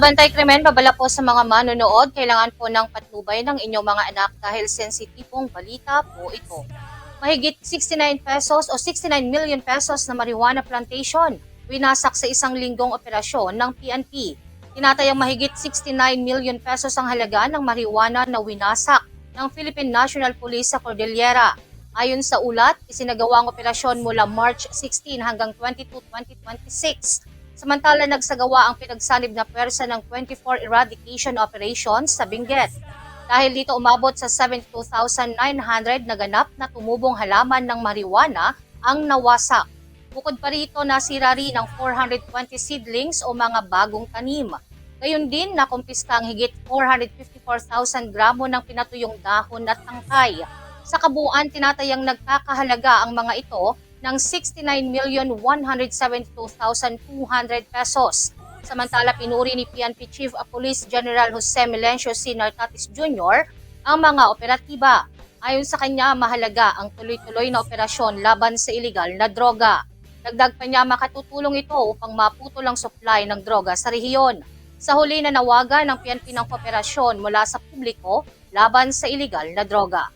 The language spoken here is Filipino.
Bantay Krimen, babala po sa mga manonood, kailangan po ng patnubay ng inyong mga anak dahil sensitibong balita po ito. Mahigit 69 pesos o 69 million pesos na marijuana plantation winasak sa isang linggong operasyon ng PNP. Tinatayang mahigit 69 million pesos ang halaga ng marijuana na winasak ng Philippine National Police sa Cordillera. Ayon sa ulat, isinagawa ang operasyon mula March 16 hanggang 22, 2026. Samantala, nagsagawa ang pinagsanib na pwersa ng 24 eradication operations sa Benguet. Dahil dito umabot sa 72,900 na ganap na tumubong halaman ng marijuana ang nawasak. Bukod pa rito, nasira rin ang 420 seedlings o mga bagong tanim. Gayon din, nakumpiska ang higit 454,000 gramo ng pinatuyong dahon at tangkay. Sa kabuuan, tinatayang nagkakahalaga ang mga ito ng 69,172,200 pesos. Samantala, pinuri ni PNP Chief of Police General Jose Melencio C. Nartatis Jr. ang mga operatiba. Ayon sa kanya, mahalaga ang tuloy-tuloy na operasyon laban sa iligal na droga. Dagdag pa niya, makatutulong ito upang maputol ang supply ng droga sa rehiyon. Sa huli, nanawagan ng PNP ng kooperasyon mula sa publiko laban sa iligal na droga.